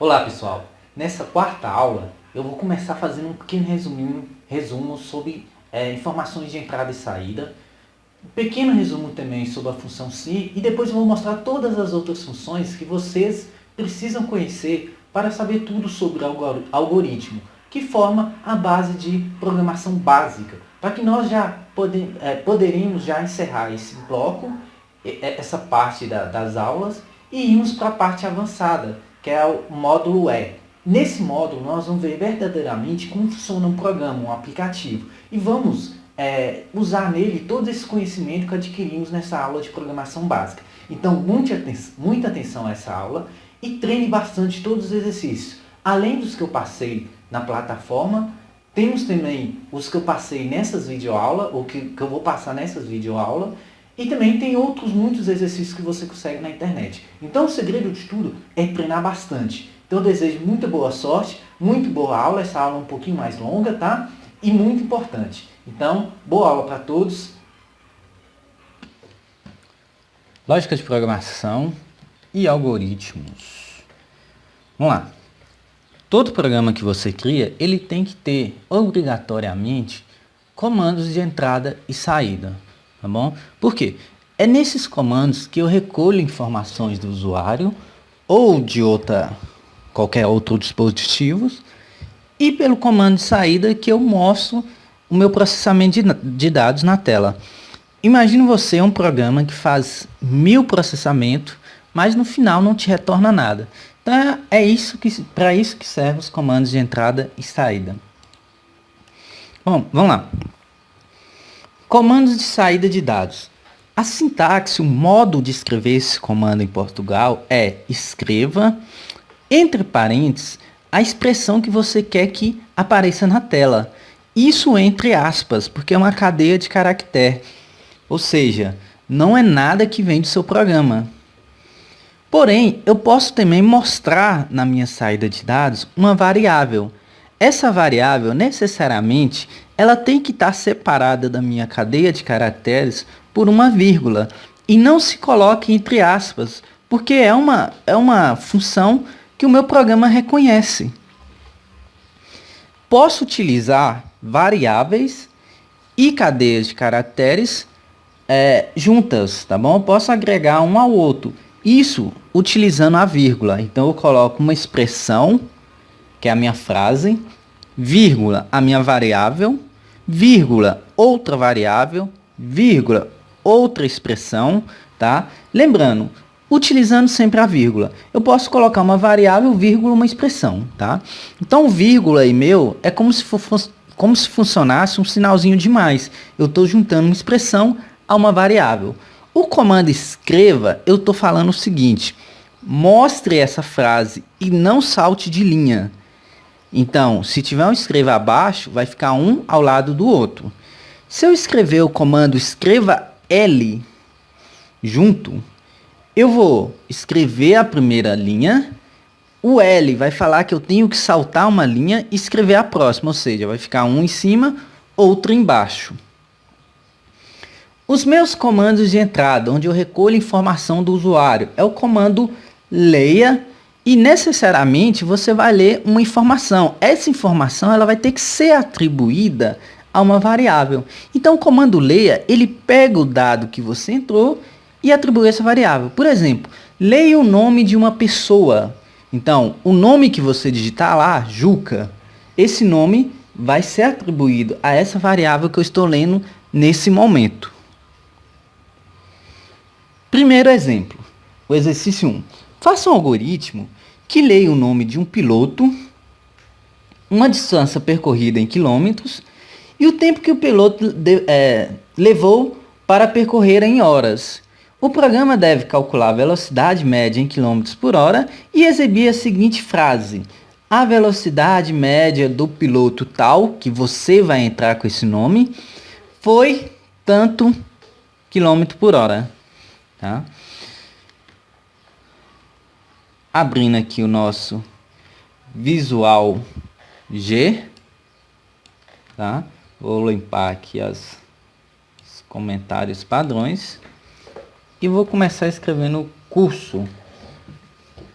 Olá pessoal, nessa quarta aula eu vou começar fazendo um pequeno resumo sobre informações de entrada e saída, um pequeno resumo também sobre a função SI e depois eu vou mostrar todas as outras funções que vocês precisam conhecer para saber tudo sobre o algoritmo, que forma a base de programação básica, para que nós já poderíamos já encerrar esse bloco, essa parte das aulas e irmos para a parte avançada, que é o módulo E. Nesse módulo, nós vamos ver verdadeiramente como funciona um programa, um aplicativo. E vamos usar nele todo esse conhecimento que adquirimos nessa aula de programação básica. Então, muita atenção a essa aula e treine bastante todos os exercícios. Além dos que eu passei na plataforma, temos também os que eu passei nessas videoaulas, ou que eu vou passar nessas videoaulas, e também tem outros muitos exercícios que você consegue na internet. Então o segredo de tudo é treinar bastante. Então eu desejo muita boa sorte, muito boa aula, essa aula é um pouquinho mais longa, tá? E muito importante. Então, boa aula para todos. Lógica de programação e algoritmos. Vamos lá. Todo programa que você cria, ele tem que ter, obrigatoriamente, comandos de entrada e saída. Tá bom? Por quê? É nesses comandos que eu recolho informações do usuário ou de qualquer outro dispositivo e pelo comando de saída que eu mostro o meu processamento de dados na tela. Imagine você um programa que faz 1000 processamentos, mas no final não te retorna nada. Então para isso que servem os comandos de entrada e saída. Bom, vamos lá. Comandos de saída de dados. A sintaxe, o modo de escrever esse comando em Portugal é escreva, entre parênteses, a expressão que você quer que apareça na tela. Isso entre aspas, porque é uma cadeia de caractere. Ou seja, não é nada que vem do seu programa. Porém, eu posso também mostrar na minha saída de dados uma variável. Essa variável, necessariamente, ela tem que estar separada da minha cadeia de caracteres por uma vírgula. E não se coloque entre aspas, porque é uma função que o meu programa reconhece. Posso utilizar variáveis e cadeias de caracteres juntas, tá bom? Eu posso agregar um ao outro. Isso utilizando a vírgula. Então eu coloco uma expressão, que é a minha frase, vírgula, a minha variável, vírgula, outra variável, vírgula, outra expressão, tá? Lembrando, utilizando sempre a vírgula. Eu posso colocar uma variável, vírgula, uma expressão, tá? Então, vírgula aí meu é como se funcionasse um sinalzinho de mais. Eu estou juntando uma expressão a uma variável. O comando escreva, eu estou falando o seguinte: mostre essa frase e não salte de linha. Então, se tiver um escreva abaixo, vai ficar um ao lado do outro. Se eu escrever o comando escreva L junto, eu vou escrever a primeira linha, o L vai falar que eu tenho que saltar uma linha e escrever a próxima, ou seja, vai ficar um em cima, outro embaixo. Os meus comandos de entrada, onde eu recolho informação do usuário, é o comando leia. E necessariamente você vai ler uma informação. Essa informação ela vai ter que ser atribuída a uma variável. Então o comando leia, ele pega o dado que você entrou e atribui essa variável. Por exemplo, leia o nome de uma pessoa. Então, o nome que você digitar lá, Juca, esse nome vai ser atribuído a essa variável que eu estou lendo nesse momento. Primeiro exemplo, o exercício 1. Faça um algoritmo que leia o nome de um piloto, uma distância percorrida em quilômetros e o tempo que o piloto levou para percorrer em horas. O programa deve calcular a velocidade média em quilômetros por hora e exibir a seguinte frase: a velocidade média do piloto tal, que você vai entrar com esse nome, foi tanto quilômetro por hora. Tá? Abrindo aqui o nosso Visual G, tá? Vou limpar aqui os comentários padrões e vou começar escrevendo o curso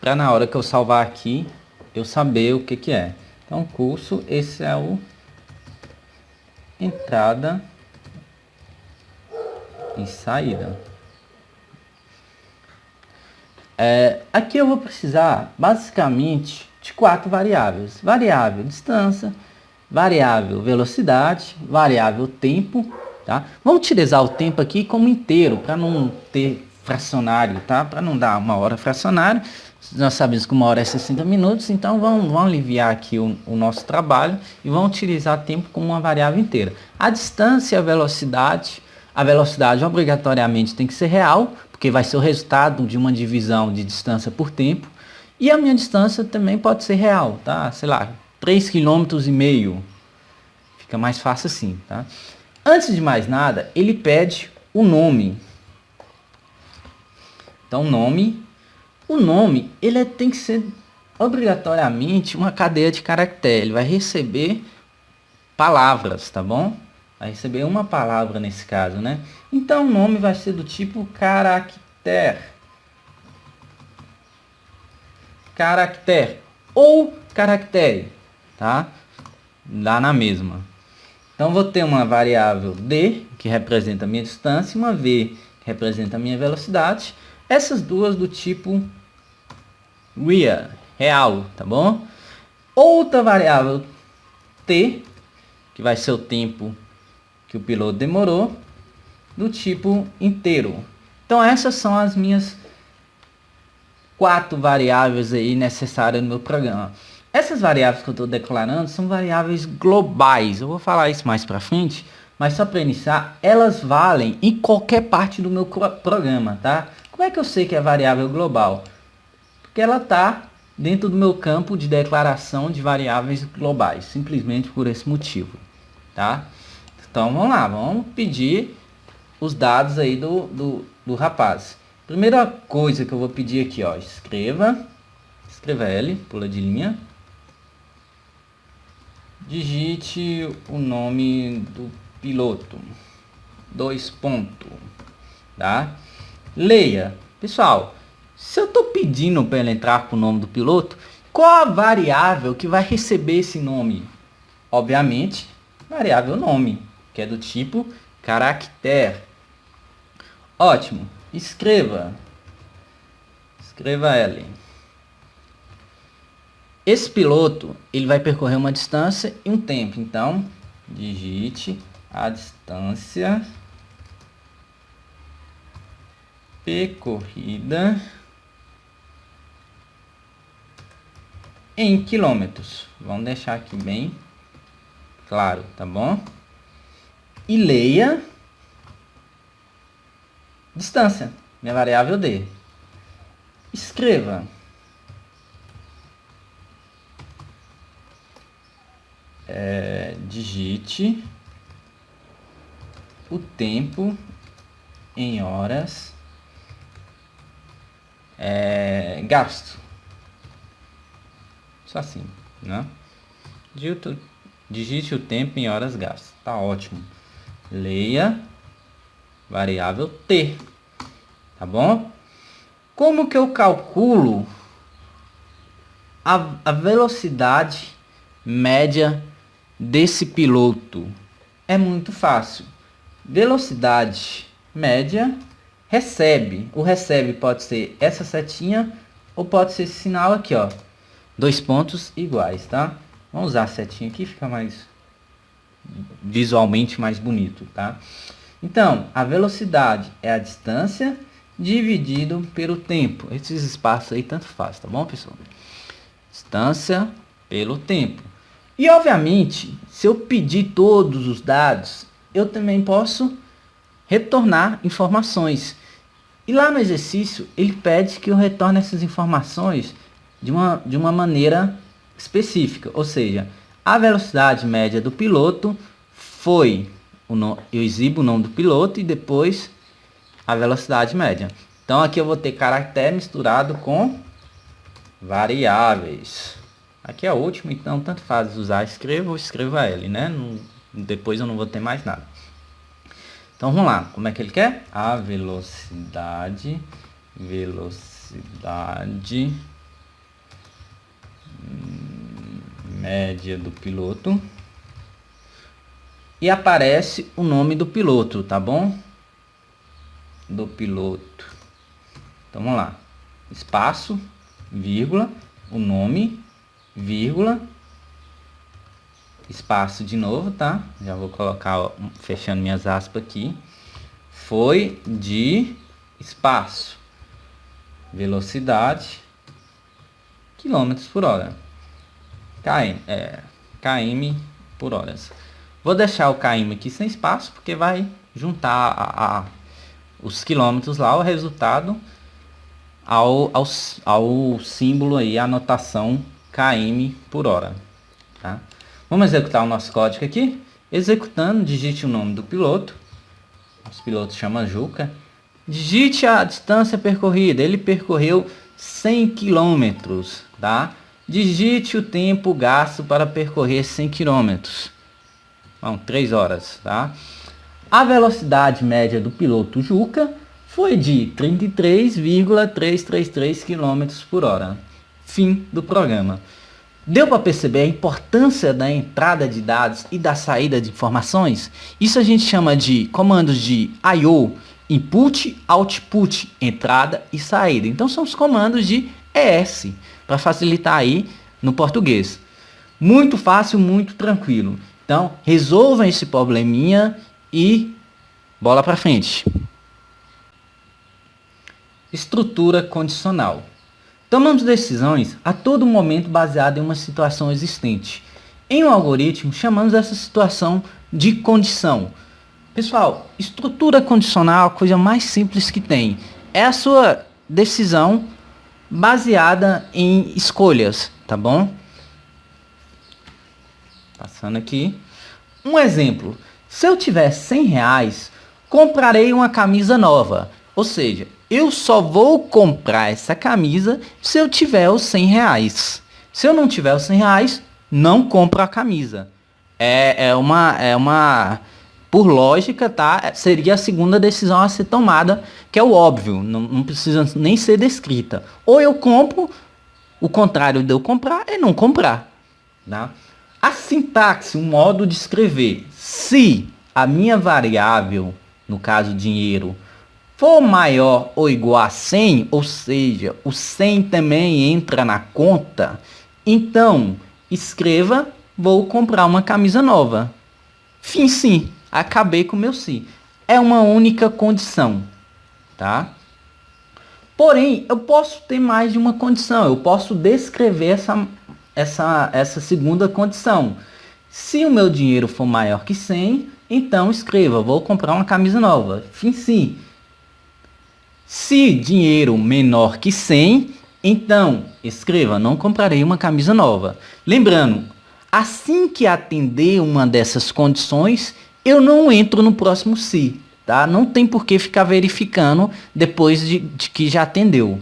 para na hora que eu salvar aqui eu saber o que que é. Então, curso, esse é o entrada e saída. Aqui eu vou precisar basicamente de 4 variáveis: variável distância, variável velocidade, variável tempo, tá? Vamos utilizar o tempo aqui como inteiro para não ter fracionário, tá? Para não dar 1 hora fracionário. Nós sabemos que 1 hora é 60 minutos, então vamos aliviar aqui o nosso trabalho e vamos utilizar tempo como uma variável inteira. A distância e a velocidade obrigatoriamente tem que ser real, porque vai ser o resultado de uma divisão de distância por tempo. E a minha distância também pode ser real, tá? Sei lá, 3,5 km. Fica mais fácil assim, tá? Antes de mais nada, ele pede o nome. Então, o nome, ele tem que ser obrigatoriamente uma cadeia de caractere. Ele vai receber palavras, tá bom? Vai receber uma palavra nesse caso, né? Então, o nome vai ser do tipo caractere. Caractere ou caractere, tá? Dá na mesma. Então, vou ter uma variável d, que representa a minha distância, e uma v, que representa a minha velocidade. Essas duas do tipo real, tá bom? Outra variável t, que vai ser o tempo que o piloto demorou, do tipo inteiro. Então, essas são as minhas 4 variáveis aí necessárias no meu programa. Essas variáveis que eu estou declarando são variáveis globais. Eu vou falar isso mais para frente, mas só para iniciar, elas valem em qualquer parte do meu programa, tá? Como é que eu sei que é variável global? Porque ela está dentro do meu campo de declaração de variáveis globais, simplesmente por esse motivo, tá? Então vamos lá, vamos pedir os dados aí do rapaz. Primeira coisa que eu vou pedir aqui, ó, escreva L, pula de linha, digite o nome do piloto, 2 pontos, tá? Leia. Pessoal, se eu estou pedindo para ele entrar com o nome do piloto, qual a variável que vai receber esse nome? Obviamente, variável nome, que é do tipo caractere. Ótimo. Escreva L. Esse piloto, ele vai percorrer uma distância e um tempo. Então, digite a distância percorrida em quilômetros. Vamos deixar aqui bem claro, tá bom? E leia distância, minha variável d. Escreva digite o tempo em horas gasto. Só assim, né? Digite o tempo em horas gastas. Tá ótimo. Leia variável t. Tá bom? Como que eu calculo a velocidade média desse piloto? É muito fácil. Velocidade média recebe. O recebe pode ser essa setinha ou pode ser esse sinal aqui, ó. 2 pontos iguais, tá? Vamos usar a setinha aqui, fica mais visualmente mais bonito, tá? Então, a velocidade é a distância dividido pelo tempo. Esses espaços aí tanto faz, tá bom, pessoal? Distância pelo tempo. E, obviamente, se eu pedir todos os dados, eu também posso retornar informações. E lá no exercício, ele pede que eu retorne essas informações de uma maneira específica. Ou seja, a velocidade média do piloto foi... eu exibo o nome do piloto e depois a velocidade média. Então aqui eu vou ter caractere misturado com variáveis. Aqui é o último, então tanto faz usar escreva ou escreva L, né? Depois eu não vou ter mais nada. Então vamos lá, como é que ele quer? A velocidade média do piloto. E aparece o nome do piloto, tá bom? Do piloto. Então vamos lá. Espaço, vírgula, o nome, vírgula, espaço de novo, tá? Já vou colocar, ó, fechando minhas aspas aqui. Foi de espaço, velocidade, quilômetros por hora. km por hora. Vou deixar o km aqui sem espaço, porque vai juntar os quilômetros lá, o resultado, ao símbolo aí, a anotação km por hora. Tá? Vamos executar o nosso código aqui. Executando, digite o nome do piloto. Nosso piloto chama Juca. Digite a distância percorrida. Ele percorreu 100 km, tá? Digite o tempo gasto para percorrer 100 km. Bom, 3 horas, tá? A velocidade média do piloto Juca foi de 33,333 km por hora. Fim do programa. Deu para perceber a importância da entrada de dados e da saída de informações? Isso a gente chama de comandos de I/O, input, output, entrada e saída. Então são os comandos de ES, para facilitar aí no português. Muito fácil, muito tranquilo. Então, resolvam esse probleminha e bola para frente. Estrutura condicional. Tomamos decisões a todo momento baseadas em uma situação existente. Em um algoritmo, chamamos essa situação de condição. Pessoal, estrutura condicional é a coisa mais simples que tem. É a sua decisão baseada em escolhas, tá bom? Passando aqui. Um exemplo. Se eu tiver 100 reais, comprarei uma camisa nova. Ou seja, eu só vou comprar essa camisa se eu tiver os 100 reais. Se eu não tiver os 100 reais, não compro a camisa. Por lógica, tá? Seria a segunda decisão a ser tomada, que é o óbvio, não precisa nem ser descrita. Ou eu compro, o contrário de eu comprar é não comprar. Tá? A sintaxe, o modo de escrever. Se a minha variável, no caso dinheiro, for maior ou igual a 100, ou seja, o 100 também entra na conta, então escreva, vou comprar uma camisa nova. Fim sim, acabei com o meu sim. É uma única condição, tá? Porém, eu posso ter mais de uma condição, eu posso descrever essa segunda condição. Se o meu dinheiro for maior que 100, então escreva, vou comprar uma camisa nova. Fim sim. Se dinheiro menor que 100, então escreva, não comprarei uma camisa nova. Lembrando, assim que atender uma dessas condições, eu não entro no próximo se, tá? Não tem por que ficar verificando depois de que já atendeu.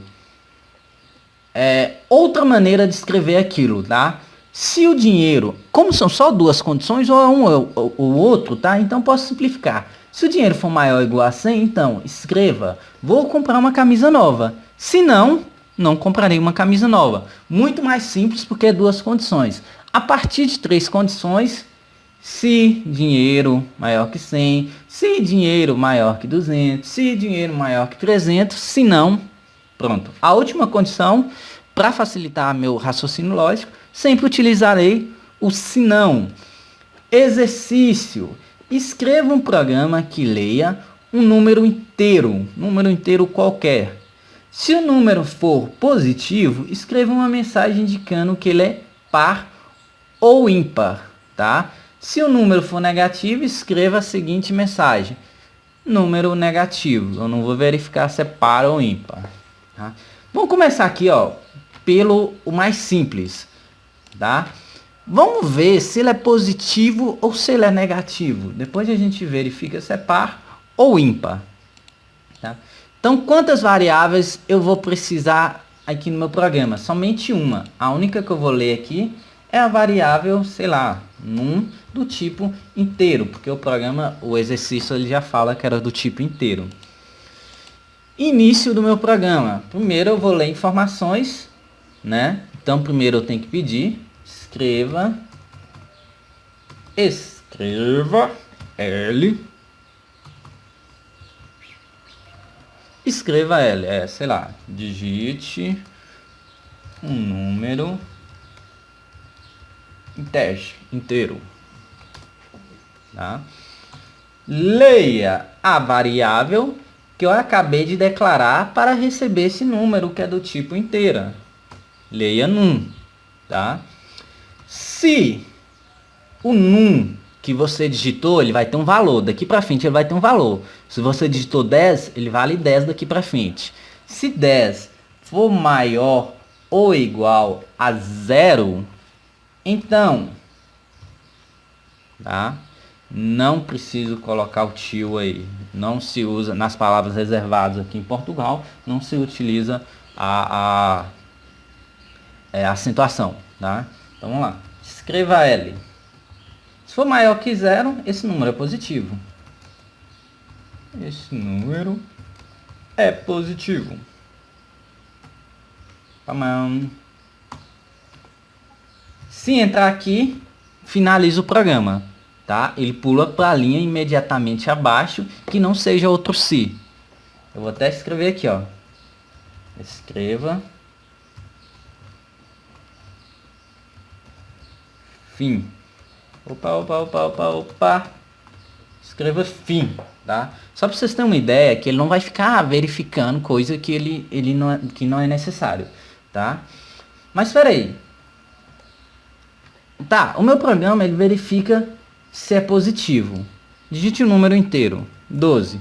Outra maneira de escrever aquilo, tá? Se o dinheiro, como são só duas condições, ou é um ou o outro, tá? Então posso simplificar. Se o dinheiro for maior ou igual a 100, então escreva, vou comprar uma camisa nova. Se não, não comprarei uma camisa nova. Muito mais simples porque é duas condições. A partir de 3 condições, se dinheiro maior que 100, se dinheiro maior que 200, se dinheiro maior que 300, se não, pronto. A última condição, para facilitar meu raciocínio lógico, sempre utilizarei o se não. Exercício. Escreva um programa que leia um número inteiro qualquer. Se o número for positivo, escreva uma mensagem indicando que ele é par ou ímpar, tá? Se o número for negativo, escreva a seguinte mensagem: número negativo. Eu não vou verificar se é par ou ímpar, tá? Vamos começar aqui, ó, pelo o mais simples, tá? Vamos ver se ele é positivo ou se ele é negativo. Depois a gente verifica se é par ou ímpar, tá? Então, quantas variáveis eu vou precisar aqui no meu programa? Somente uma. A única que eu vou ler aqui é a variável, sei lá, num do tipo inteiro, porque o programa, o exercício, ele já fala que era do tipo inteiro. Início do meu programa. Primeiro eu vou ler informações, né? Então, primeiro eu tenho que pedir escreva L. Escreva L, sei lá, digite um número inteiro, tá? Leia a variável que eu acabei de declarar para receber esse número que é do tipo inteira. Leia num, tá? Se o num que você digitou, ele vai ter um valor. Daqui para frente ele vai ter um valor. Se você digitou 10, ele vale 10 daqui para frente. Se 10 for maior ou igual a 0, então, tá? Não preciso colocar o tio aí. Não se usa, nas palavras reservadas aqui em Portugal, não se utiliza a acentuação, tá? Então vamos lá. Escreva L. Se for maior que 0, esse número é positivo. Esse número é positivo. Se entrar aqui, finaliza o programa, tá? Ele pula para a linha imediatamente abaixo, que não seja outro se. Eu vou até escrever aqui, ó. Escreva fim. Opa. Escreva fim, tá? Só para vocês terem uma ideia que ele não vai ficar verificando coisa que ele não é necessário, tá? Mas espera aí. Tá, o meu programa ele verifica se é positivo. Digite o número inteiro, 12.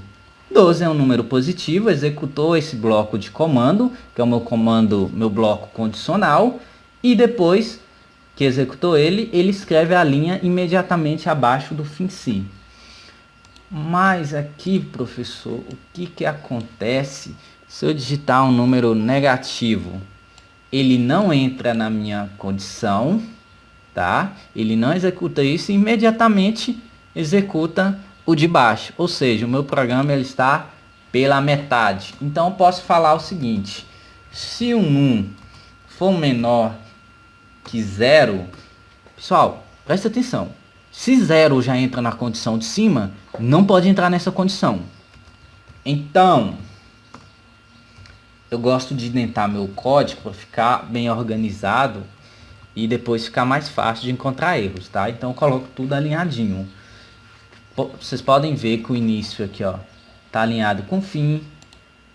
12 é um número positivo, executou esse bloco de comando, que é o meu bloco condicional, e depois que executou ele escreve a linha imediatamente abaixo do fim si. Mas aqui, professor, o que acontece se eu digitar um número negativo? Ele não entra na minha condição, tá? Ele não executa isso e imediatamente executa o de baixo. Ou seja, o meu programa ele está pela metade. Então eu posso falar o seguinte: se o num for menor que 0, pessoal, presta atenção. Se 0 já entra na condição de cima, não pode entrar nessa condição. Então, eu gosto de indentar meu código para ficar bem organizado e depois ficar mais fácil de encontrar erros, tá? Então eu coloco tudo alinhadinho. Vocês podem ver que o início aqui, ó, tá alinhado com o fim.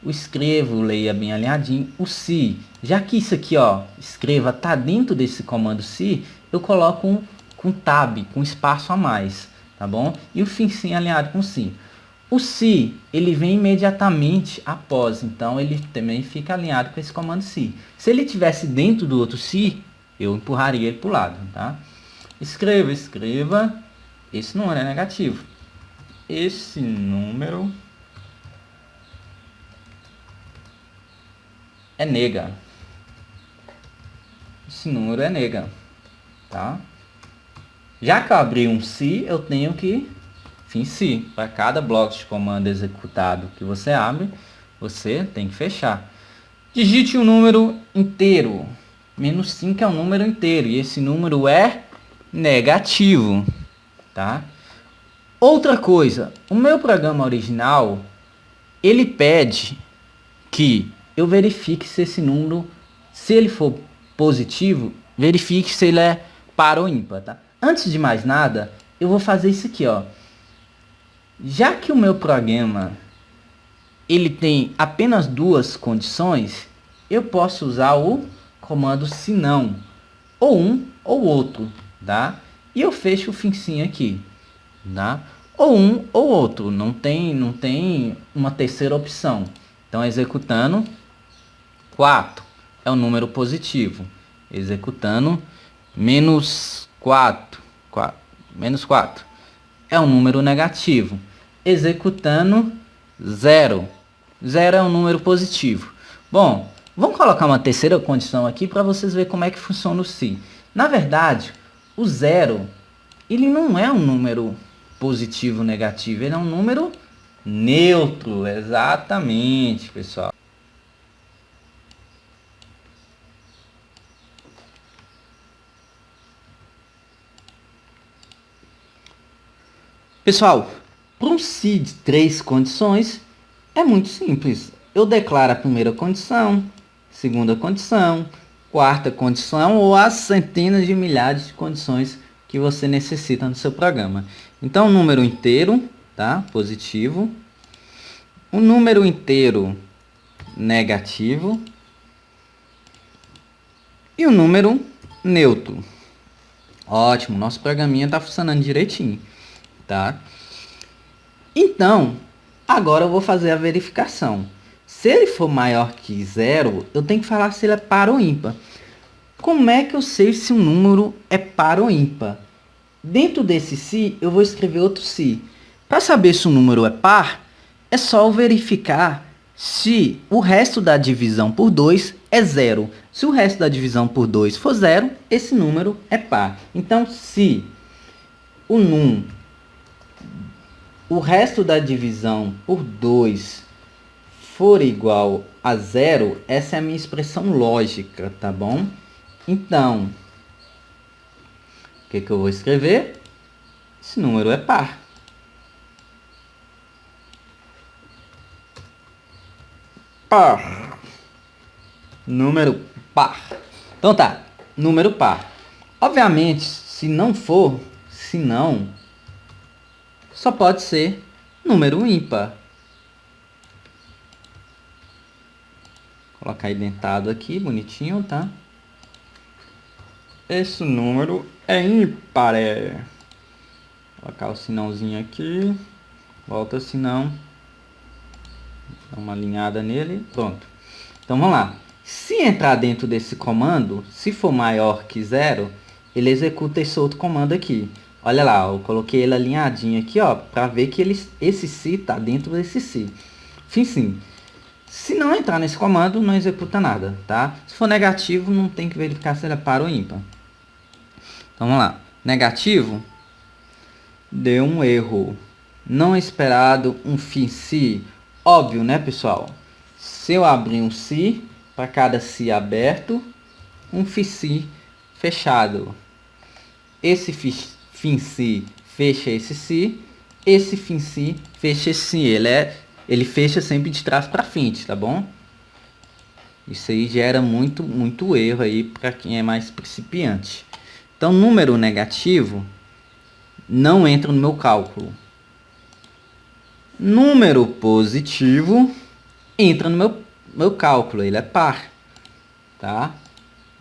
O escrevo, leia bem alinhadinho. O se, já que isso aqui, ó, escreva, tá dentro desse comando se, eu coloco com tab, com espaço a mais, tá bom? E o fim sim alinhado com si. O se, ele vem imediatamente após, então ele também fica alinhado com esse comando se. Se ele tivesse dentro do outro se, eu empurraria ele para o lado, tá? Escreva. Esse número é negativo. Esse número é nega. Esse número é nega, tá? Já que eu abri um se, eu tenho que fim se. Para cada bloco de comando executado que você abre, você tem que fechar. Digite um número inteiro. Menos 5 é um número inteiro e esse número é negativo, tá? Outra coisa, o meu programa original, ele pede que eu verifique se esse número, se ele for positivo, verifique se ele é par ou ímpar, tá? Antes de mais nada, eu vou fazer isso aqui, ó. Já que o meu programa ele tem apenas duas condições, eu posso usar o comando se não, ou um ou outro, tá? E eu fecho o finzinho aqui, tá? Ou um ou outro, não tem uma terceira opção. Então executando 4 é um número positivo, executando menos 4 é um número negativo, executando 0 é um número positivo. Bom, vamos colocar uma terceira condição aqui para vocês verem como é que funciona o se. Na verdade, o 0 ele não é um número positivo ou negativo, ele é um número neutro, exatamente, pessoal. Pessoal, para um se de 3 condições, é muito simples. Eu declaro a primeira condição, segunda condição, quarta condição ou as centenas de milhares de condições que você necessita no seu programa. Então, número inteiro, tá? Positivo. Um número inteiro negativo. E o número neutro. Ótimo, nosso programinha está funcionando direitinho, tá? Então, agora eu vou fazer a verificação. Se ele for maior que 0, eu tenho que falar se ele é par ou ímpar. Como é que eu sei se um número é par ou ímpar? Dentro desse se, eu vou escrever outro se. Para saber se o número é par, é só eu verificar se o resto da divisão por 2 é 0. Se o resto da divisão por 2 for 0, esse número é par. Então, se o resto da divisão por 2 for igual a 0, essa é a minha expressão lógica, tá bom? Então, o que eu vou escrever? Esse número é par. Par. Número par. Então tá, número par. Obviamente, se não for, se não, só pode ser número ímpar. Vou colocar indentado aqui, bonitinho, tá? Esse número é ímpar. Vou colocar o sinãozinho aqui. Volta o sinão. Dá uma alinhada nele. Pronto. Então vamos lá. Se entrar dentro desse comando, se for maior que 0, ele executa esse outro comando aqui. Olha lá, eu coloquei ele alinhadinho aqui, ó, para ver que esse se está dentro desse se. Enfim, sim. Se não entrar nesse comando, não executa nada, tá? Se for negativo, não tem que verificar se ele é par ou ímpar. Então vamos lá. Negativo, deu um erro não esperado, um fim se. Óbvio, né, pessoal? Se eu abrir um se, para cada se aberto, um fim se fechado. Esse fim se fecha esse se, esse fim se fecha esse se. Ele fecha sempre de trás para frente, tá bom? Isso aí gera muito erro aí para quem é mais principiante. Então, número negativo não entra no meu cálculo. Número positivo entra no meu cálculo, ele é par, tá?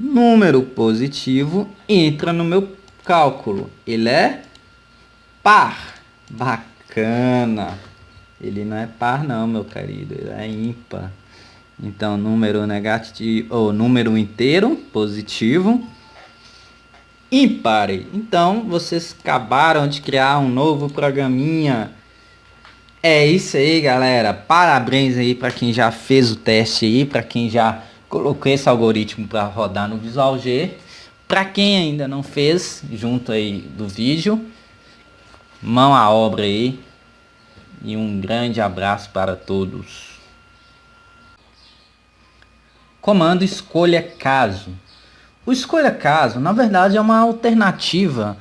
Número positivo entra no meu cálculo, ele é par. Bacana. Ele não é par não, meu querido, ele é ímpar. Então, número negativo ou número inteiro positivo ímpar. Então, vocês acabaram de criar um novo programinha. É isso aí, galera. Parabéns aí para quem já fez o teste aí, para quem já colocou esse algoritmo para rodar no Visual G. Para quem ainda não fez, junto aí do vídeo, mão à obra aí. E um grande abraço para todos. Comando escolha caso. O escolha caso, na verdade, é uma alternativa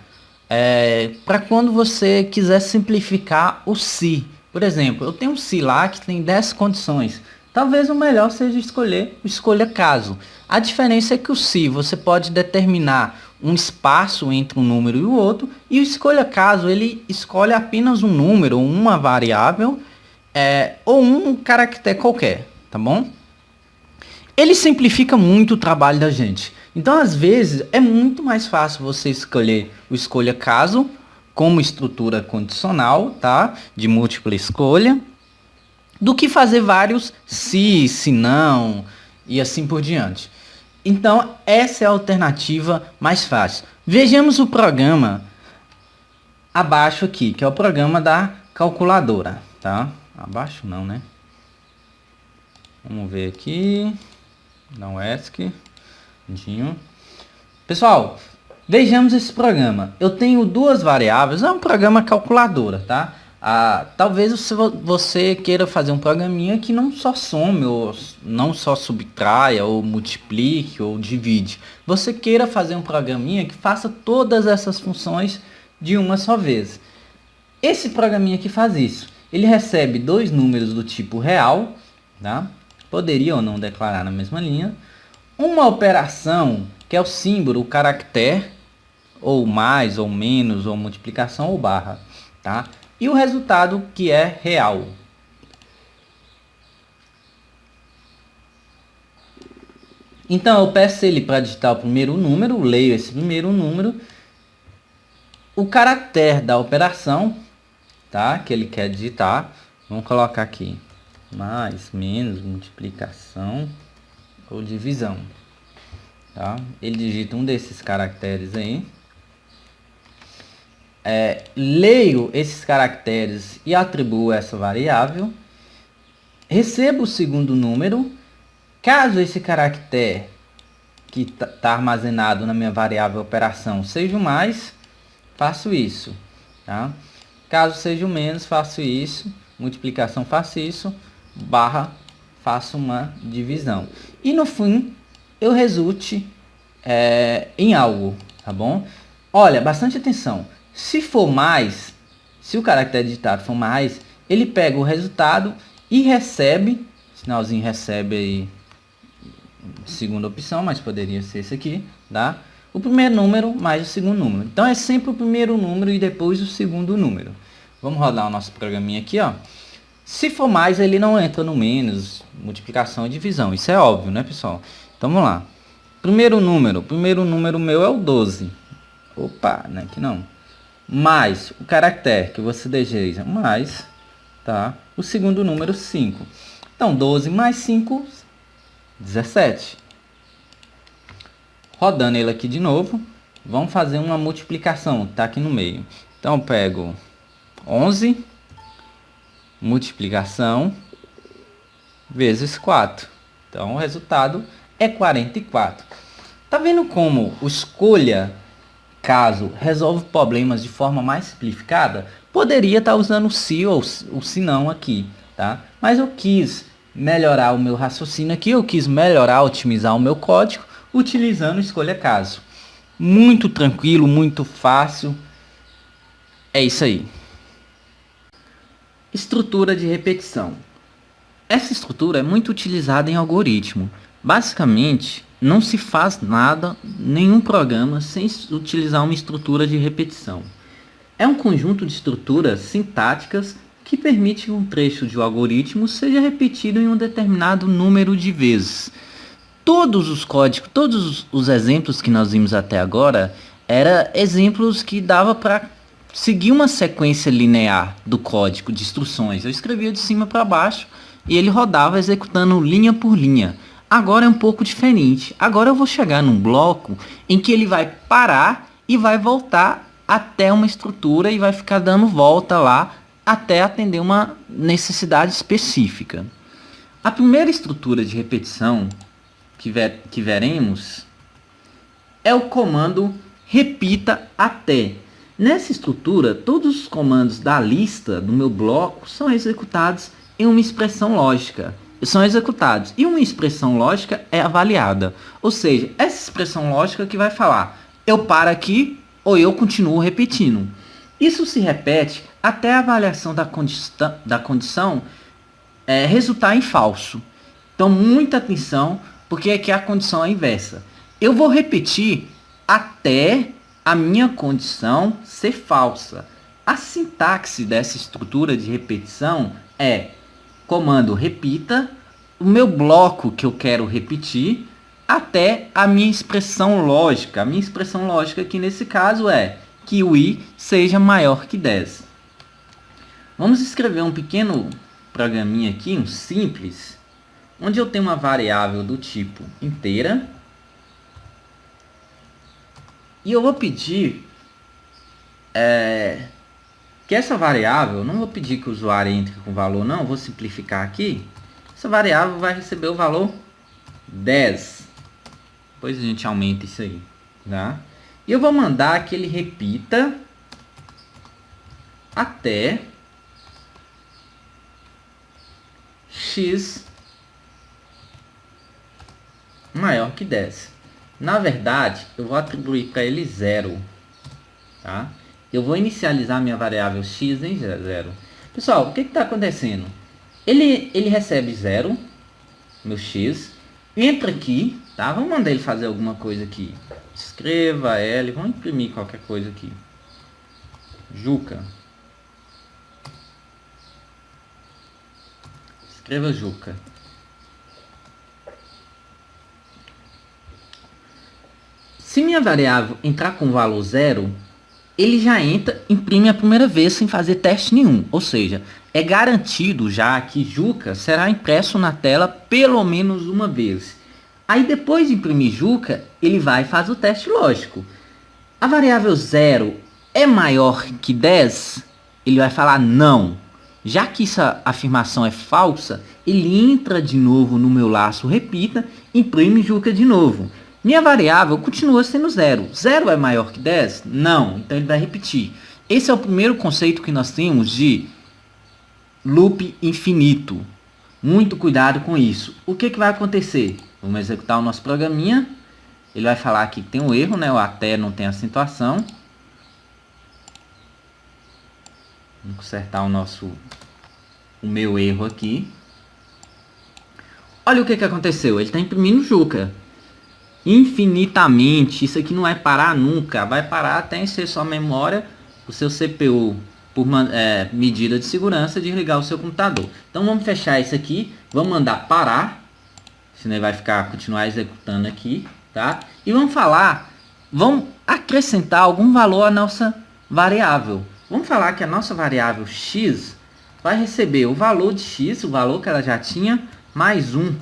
para quando você quiser simplificar o se. Por exemplo, eu tenho um se lá que tem 10 condições. Talvez o melhor seja escolher o escolha caso. A diferença é que o se você pode determinar um espaço entre um número e o outro, e o escolha caso ele escolhe apenas um número, uma variável ou um caractere qualquer, tá bom? Ele simplifica muito o trabalho da gente. Então, às vezes, é muito mais fácil você escolher o escolha caso como estrutura condicional, tá? De múltipla escolha, do que fazer vários se não e assim por diante. Então, essa é a alternativa mais fácil. Vejamos o programa abaixo aqui, que é o programa da calculadora, tá? Abaixo não, né? Vamos ver aqui. Não ESC. Pessoal, vejamos esse programa. Eu tenho duas variáveis, é um programa calculadora, tá? Talvez você queira fazer um programinha que não só some, ou não só subtraia, ou multiplique, ou divide. Você queira fazer um programinha que faça todas essas funções de uma só vez. Esse programinha aqui faz isso. Ele recebe dois números do tipo real, tá? Poderia ou não declarar na mesma linha. Uma operação, que é o símbolo, o caractere, ou mais, ou menos, ou multiplicação, ou barra, tá? E o resultado, que é real. Então eu peço ele para digitar o primeiro número, leio esse primeiro número, o caractere da operação, tá? Que ele quer digitar. Vamos colocar aqui mais, menos, multiplicação ou divisão, tá? Ele digita um desses caracteres aí. Leio esses caracteres e atribuo essa variável. Recebo o segundo número. Caso esse caractere que está armazenado na minha variável operação seja o mais, faço isso, tá? Caso seja o menos, faço isso. Multiplicação, faço isso. Barra, faço uma divisão. E no fim, eu resulte em algo, tá bom? Olha, bastante atenção. Se for mais, se o caractere digitado for mais, ele pega o resultado e recebe, sinalzinho recebe aí, segunda opção, mas poderia ser esse aqui, tá? O primeiro número mais o segundo número. Então é sempre o primeiro número e depois o segundo número. Vamos rodar o nosso programinha aqui, ó. Se for mais, ele não entra no menos, multiplicação e divisão. Isso é óbvio, né, pessoal? Então vamos lá. Primeiro número meu é o 12. Opa, né, que não. Mais o caractere que você deseja, mais, tá? O segundo número, 5. Então, 12 mais 5, 17. Rodando ele aqui de novo, vamos fazer uma multiplicação, tá aqui no meio. Então, eu pego 11, multiplicação, vezes 4. Então, o resultado é 44. Tá vendo como o escolha caso resolve problemas de forma mais simplificada? Poderia estar usando o se ou o se não aqui, tá? Mas eu quis melhorar o meu raciocínio aqui, eu quis melhorar, otimizar o meu código utilizando escolha caso. Muito tranquilo, muito fácil. É isso aí. Estrutura de repetição. Essa estrutura é muito utilizada em algoritmo. Basicamente, não se faz nada, nenhum programa, sem utilizar uma estrutura de repetição. É um conjunto de estruturas sintáticas que permite que um trecho de um algoritmo seja repetido em um determinado número de vezes. Todos os códigos, todos os exemplos que nós vimos até agora, eram exemplos que dava para seguir uma sequência linear do código de instruções. Eu escrevia de cima para baixo e ele rodava executando linha por linha. Agora é um pouco diferente. Agora eu vou chegar num bloco em que ele vai parar e vai voltar até uma estrutura e vai ficar dando volta lá até atender uma necessidade específica. A primeira estrutura de repetição que veremos é o comando repita até. Nessa estrutura, todos os comandos da lista do meu bloco são executados em uma expressão lógica. E uma expressão lógica é avaliada. Ou seja, essa expressão lógica que vai falar eu paro aqui ou eu continuo repetindo. Isso se repete até a avaliação da condição resultar em falso. Então, muita atenção, porque aqui a condição é inversa. Eu vou repetir até a minha condição ser falsa. A sintaxe dessa estrutura de repetição é comando repita, o meu bloco que eu quero repetir, até a minha expressão lógica. A minha expressão lógica aqui nesse caso é que o i seja maior que 10. Vamos escrever um pequeno programinha aqui, um simples, onde eu tenho uma variável do tipo inteira. E eu vou pedir que essa variável, não vou pedir que o usuário entre com valor não, vou simplificar aqui. Essa variável vai receber o valor 10. Depois a gente aumenta isso aí, tá? E eu vou mandar que ele repita até x maior que 10. Na verdade, eu vou atribuir para ele 0, tá? Eu vou inicializar minha variável x em 0. Pessoal, o que está acontecendo? Ele recebe 0, meu x, entra aqui, tá? Vamos mandar ele fazer alguma coisa aqui. Escreva L, vamos imprimir qualquer coisa aqui. Juca. Escreva Juca. Se minha variável entrar com valor 0, ele já entra, imprime a primeira vez sem fazer teste nenhum. Ou seja, é garantido já que Juca será impresso na tela pelo menos uma vez. Aí depois de imprimir Juca, ele vai e faz o teste lógico. A variável 0 é maior que 10? Ele vai falar não. Já que essa afirmação é falsa, ele entra de novo no meu laço repita, imprime Juca de novo. Minha variável continua sendo 0. 0 é maior que 10? Não. Então ele vai repetir. Esse é o primeiro conceito que nós temos de loop infinito. Muito cuidado com isso. O que vai acontecer? Vamos executar o nosso programinha. Ele vai falar aqui que tem um erro, né? O até não tem acentuação. Vamos consertar o meu erro aqui. Olha o que aconteceu. Ele está imprimindo Juca. Infinitamente. Isso aqui não vai parar nunca. Vai parar até encher sua memória, o seu CPU, por medida de segurança, de ligar o seu computador. Então vamos fechar isso aqui. Vamos mandar parar. Senão ele vai continuar executando aqui. Tá? E vamos acrescentar algum valor à nossa variável. Vamos falar que a nossa variável x vai receber o valor de x, o valor que ela já tinha, mais 1.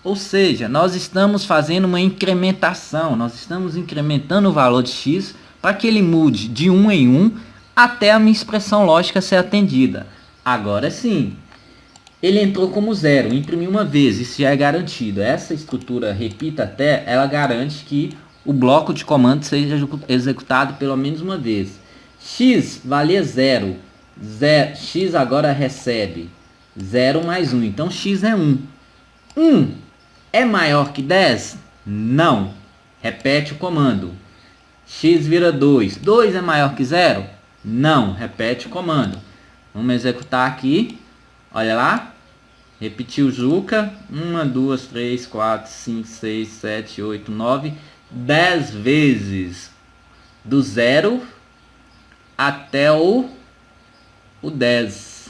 Ou seja, nós estamos fazendo uma incrementação. Nós estamos incrementando o valor de x para que ele mude de 1 em 1 até a minha expressão lógica ser atendida. Agora sim, ele entrou como 0, imprimiu uma vez, isso já é garantido. Essa estrutura repita até, ela garante que o bloco de comando seja executado pelo menos uma vez. X valia 0. X agora recebe 0 mais 1. Então x é 1. 1 é maior que 10? Não. Repete o comando. X vira 2. 2 é maior que 0? Não. Repete o comando. Vamos executar aqui. Olha lá. Repetiu Juca. 1, 2, 3, 4, 5, 6, 7, 8, 9. 10 vezes. Do 0 até o 10.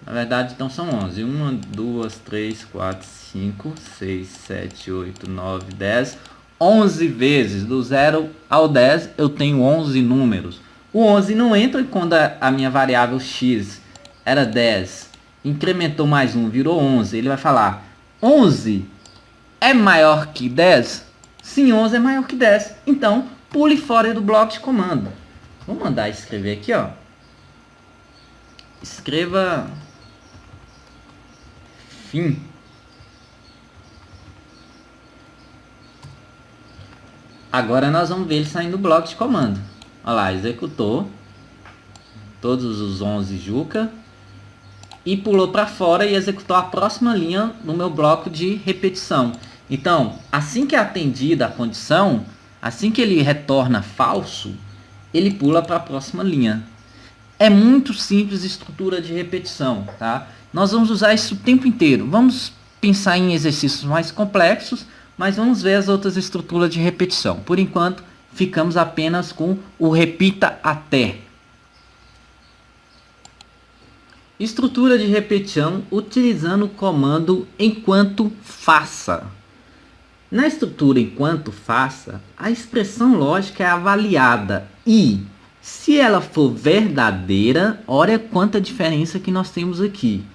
Na verdade, então são 11. 1, 2, 3, 4, 5, 6, 7, 8, 9, 10. 11 vezes. Do 0 ao 10, eu tenho 11 números. O 11 não entra quando a minha variável x era 10. Incrementou mais 1, virou 11. Ele vai falar, 11 é maior que 10? Sim, 11 é maior que 10. Então, pule fora do bloco de comando. Vou mandar escrever aqui, ó. Escreva fim. Agora nós vamos ver ele saindo do bloco de comando. Olha lá, executou todos os 11 Juca e pulou para fora e executou a próxima linha no meu bloco de repetição. Então, assim que é atendida a condição, assim que ele retorna falso, ele pula para a próxima linha. É muito simples a estrutura de repetição, tá? Nós vamos usar isso o tempo inteiro. Vamos pensar em exercícios mais complexos, mas vamos ver as outras estruturas de repetição. Por enquanto, ficamos apenas com o repita até. Estrutura de repetição utilizando o comando enquanto faça. Na estrutura enquanto faça, a expressão lógica é avaliada e, se ela for verdadeira, olha quanta diferença que nós temos aqui.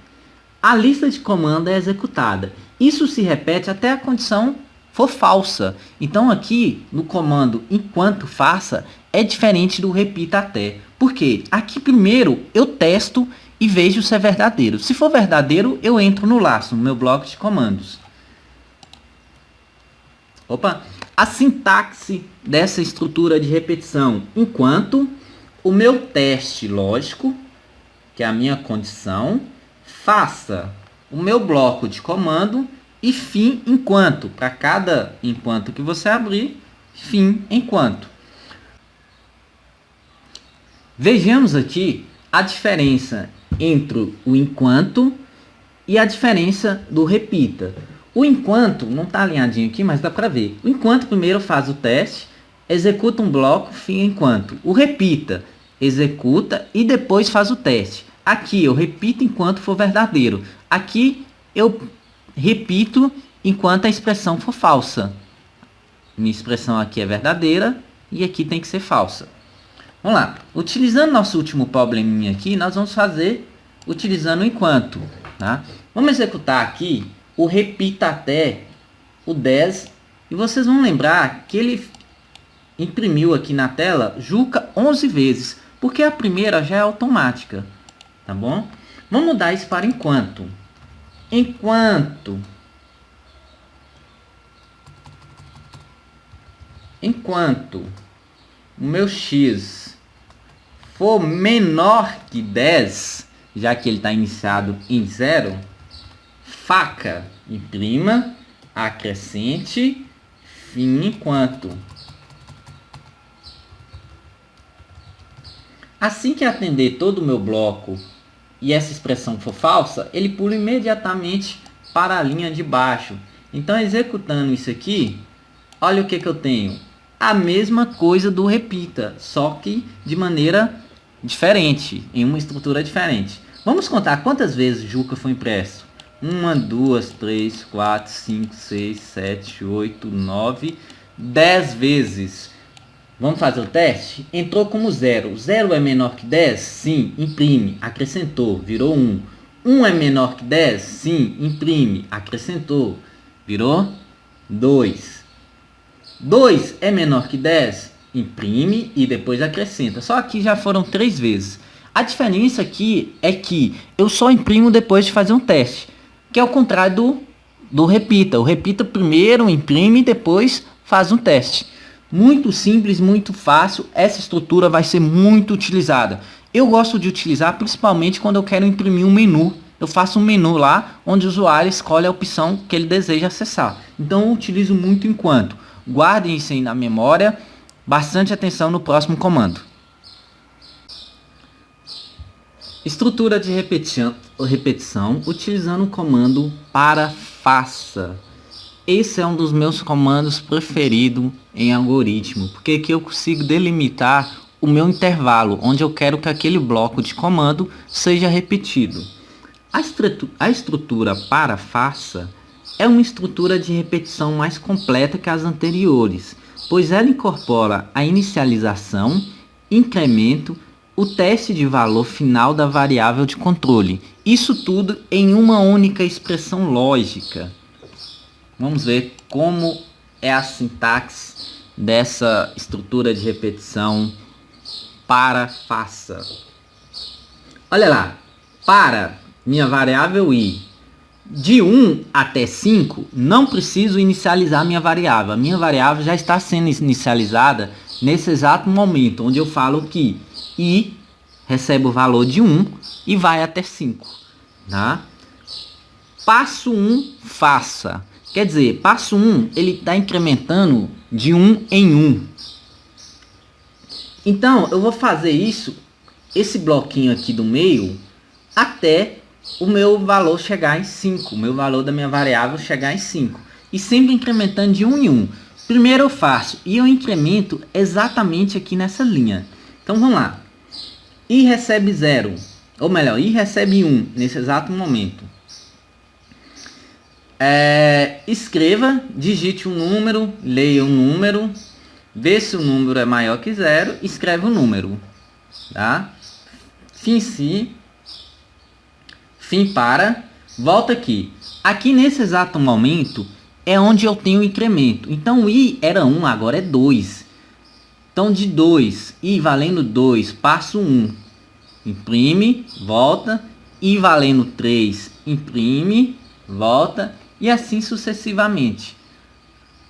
A lista de comando é executada. Isso se repete até a condição for falsa. Então aqui no comando enquanto faça é diferente do repita até. Por quê? Aqui primeiro eu testo e vejo se é verdadeiro. Se for verdadeiro, eu entro no laço, no meu bloco de comandos. Opa! A sintaxe dessa estrutura de repetição. Enquanto o meu teste lógico, que é a minha condição, faça o meu bloco de comando e fim enquanto. Para cada enquanto que você abrir, fim enquanto. Vejamos aqui a diferença entre o enquanto e a diferença do repita. O enquanto, não está alinhadinho aqui, mas dá para ver. O enquanto primeiro faz o teste, executa um bloco, fim enquanto. O repita, executa e depois faz o teste. Aqui eu repito enquanto for verdadeiro. Aqui eu repito enquanto a expressão for falsa. Minha expressão aqui é verdadeira e aqui tem que ser falsa. Vamos lá. Utilizando nosso último probleminha aqui, nós vamos fazer utilizando o enquanto. Tá? Vamos executar aqui o repita até o 10. E vocês vão lembrar que ele imprimiu aqui na tela Juca 11 vezes. Porque a primeira já é automática. Tá bom? Vamos mudar isso para enquanto. Enquanto o meu x for menor que 10, já que ele está iniciado em 0, faca, imprima, acrescente, fim enquanto. Assim que atender todo o meu bloco e essa expressão for falsa, ele pula imediatamente para a linha de baixo. Então, executando isso aqui, olha o que eu tenho. A mesma coisa do repita, só que de maneira diferente, em uma estrutura diferente. Vamos contar quantas vezes Juca foi impresso. 1, 2, 3, 4, 5, 6, 7, 8, 9, 10 vezes. Vamos fazer o teste? Entrou como 0. 0 é menor que 10? Sim, imprime, acrescentou, virou 1. 1 é menor que 10? Sim, imprime, acrescentou, virou 2. 2 é menor que 10? Imprime e depois acrescenta. Só aqui já foram 3 vezes. A diferença aqui é que eu só imprimo depois de fazer um teste, que é o contrário do repita. O repita primeiro imprime e depois faz um teste. Muito simples, muito fácil. Essa estrutura vai ser muito utilizada. Eu gosto de utilizar principalmente quando eu quero imprimir um menu. Eu faço um menu lá onde o usuário escolhe a opção que ele deseja acessar. Então eu utilizo muito enquanto. Guardem isso aí na memória. Bastante atenção no próximo comando. Estrutura de repetição utilizando o comando para faça. Esse é um dos meus comandos preferidos em algoritmo, porque aqui eu consigo delimitar o meu intervalo, onde eu quero que aquele bloco de comando seja repetido. A estrutura para faça é uma estrutura de repetição mais completa que as anteriores, pois ela incorpora a inicialização, incremento, o teste de valor final da variável de controle. Isso tudo em uma única expressão lógica. Vamos ver como é a sintaxe dessa estrutura de repetição para faça. Olha lá, para minha variável i de 1 até 5, não preciso inicializar minha variável. A minha variável já está sendo inicializada nesse exato momento, onde eu falo que i recebe o valor de 1 e vai até 5. Tá? Passo 1, faça. Quer dizer, passo 1, ele está incrementando de 1 em 1. Então, eu vou fazer isso, esse bloquinho aqui do meio, até o meu valor chegar em 5. O meu valor da minha variável chegar em 5. E sempre incrementando de 1 em 1. Primeiro eu faço e eu incremento exatamente aqui nessa linha. Então, vamos lá. I recebe 0. Ou melhor, I recebe 1 nesse exato momento. Escreva, digite um número, leia o número, vê se o número é maior que 0, escreve o número, tá? Fim se, fim para, volta aqui. Aqui nesse exato momento é onde eu tenho o incremento. Então o i era 1, agora é 2. Então de 2, i valendo 2, passo 1, imprime, volta, i valendo 3, imprime, volta, e assim sucessivamente.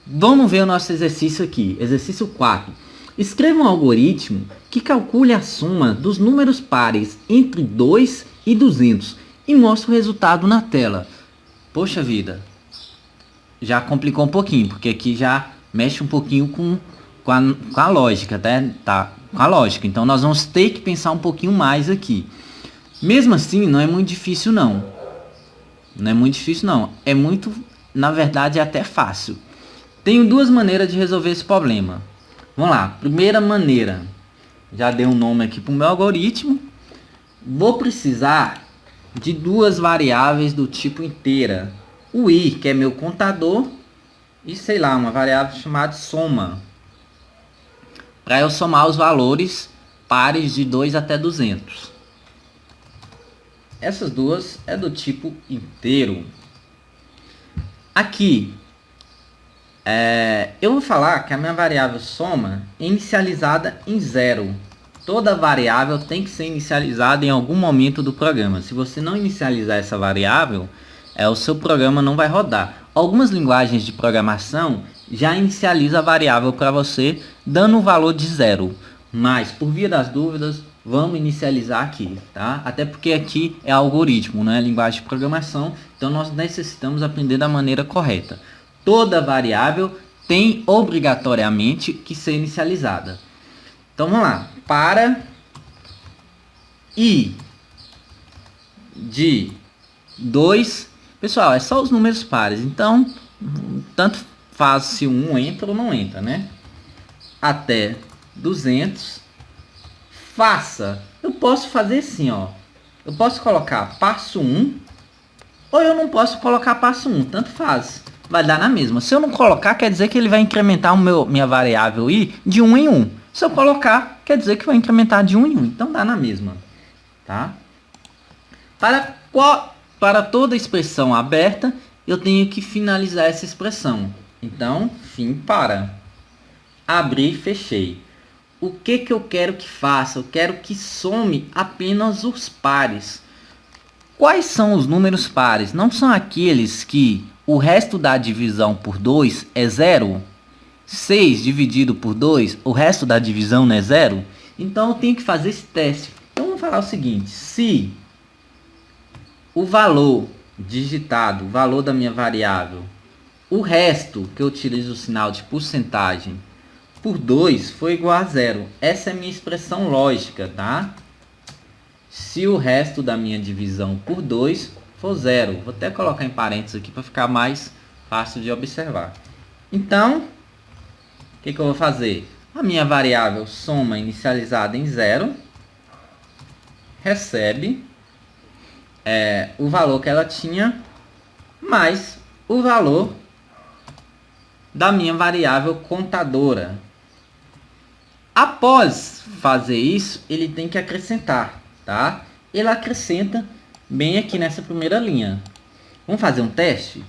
Vamos ver o nosso exercício aqui. Exercício 4. Escreva um algoritmo que calcule a soma dos números pares entre 2 e 200 e mostre o resultado na tela. Poxa vida. Já complicou um pouquinho, porque aqui já mexe um pouquinho com com a lógica, tá? Com a lógica. Então nós vamos ter que pensar um pouquinho mais aqui. Mesmo assim, não é muito difícil não. Não é muito difícil não. É muito, na verdade, é até fácil. Tenho duas maneiras de resolver esse problema. Vamos lá. Primeira maneira. Já dei um nome aqui para o meu algoritmo. Vou precisar de duas variáveis do tipo inteira. O i, que é meu contador, e sei lá, uma variável chamada soma. Para eu somar os valores pares de 2 até 200. Essas duas é do tipo inteiro. Aqui, eu vou falar que a minha variável soma é inicializada em 0. Toda variável tem que ser inicializada em algum momento do programa. Se você não inicializar essa variável, o seu programa não vai rodar. Algumas linguagens de programação já inicializam a variável para você, dando um valor de 0. Mas, por via das dúvidas, vamos inicializar aqui, tá? Até porque aqui é algoritmo, não é linguagem de programação, então nós necessitamos aprender da maneira correta. Toda variável tem obrigatoriamente que ser inicializada. Então vamos lá. Para i de 2, pessoal, é só os números pares, então tanto faz se um entra ou não entra, né? Até 200, faça. Eu posso fazer assim, ó. Eu posso colocar passo 1, ou eu não posso colocar passo 1, tanto faz. Vai dar na mesma. Se eu não colocar, quer dizer que ele vai incrementar minha variável i de 1 em 1. Se eu colocar, quer dizer que vai incrementar de 1 em 1. Então dá na mesma, tá? Para toda expressão aberta, eu tenho que finalizar essa expressão. Então, fim para. Abri e fechei. O que eu quero que faça? Eu quero que some apenas os pares. Quais são os números pares? Não são aqueles que o resto da divisão por 2 é 0? 6 dividido por 2, o resto da divisão não é 0? Então eu tenho que fazer esse teste. Então vamos falar o seguinte: se o valor digitado, o valor da minha variável, o resto que eu utilizo o sinal de porcentagem, por 2 foi igual a 0. Essa é a minha expressão lógica, tá? Se o resto da minha divisão por 2 for 0. Vou até colocar em parênteses aqui para ficar mais fácil de observar. Então, o que eu vou fazer? A minha variável soma inicializada em 0 recebe o valor que ela tinha mais o valor da minha variável contadora. Após fazer isso, ele tem que acrescentar, tá? Ele acrescenta bem aqui nessa primeira linha. Vamos fazer um teste?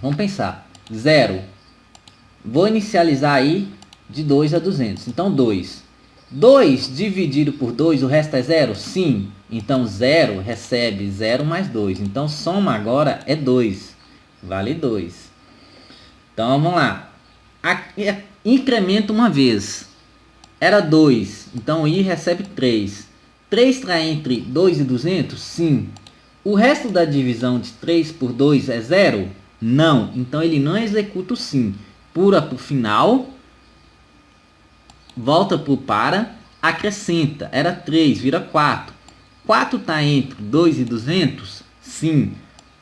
Vamos pensar. 0. Vou inicializar aí de 2 a 200. Então, 2. 2 dividido por 2, o resto é 0? Sim. Então, 0 recebe 0 mais 2. Então, soma agora é 2. Vale 2. Então, vamos lá. Aqui, incrementa uma vez. Era 2. Então, i recebe 3. 3 está entre 2 e 200? Sim. O resto da divisão de 3 por 2 é 0? Não. Então, ele não executa o sim. Pula para o final. Volta para o para. Acrescenta. Era 3, vira 4. 4 está entre 2 e 200? Sim.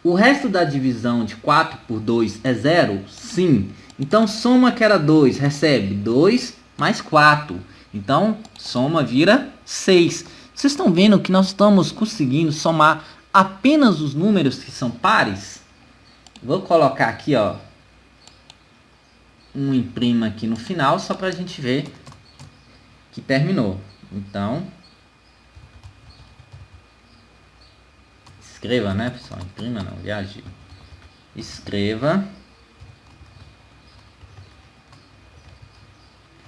O resto da divisão de 4 por 2 é 0? Sim. Então, soma que era 2, recebe 2 mais 4. Então, soma vira 6. Vocês estão vendo que nós estamos conseguindo somar apenas os números que são pares? Vou colocar aqui, ó, um imprima aqui no final, só para a gente ver que terminou. Então, escreva, né, pessoal? Imprima não, viajei. Escreva.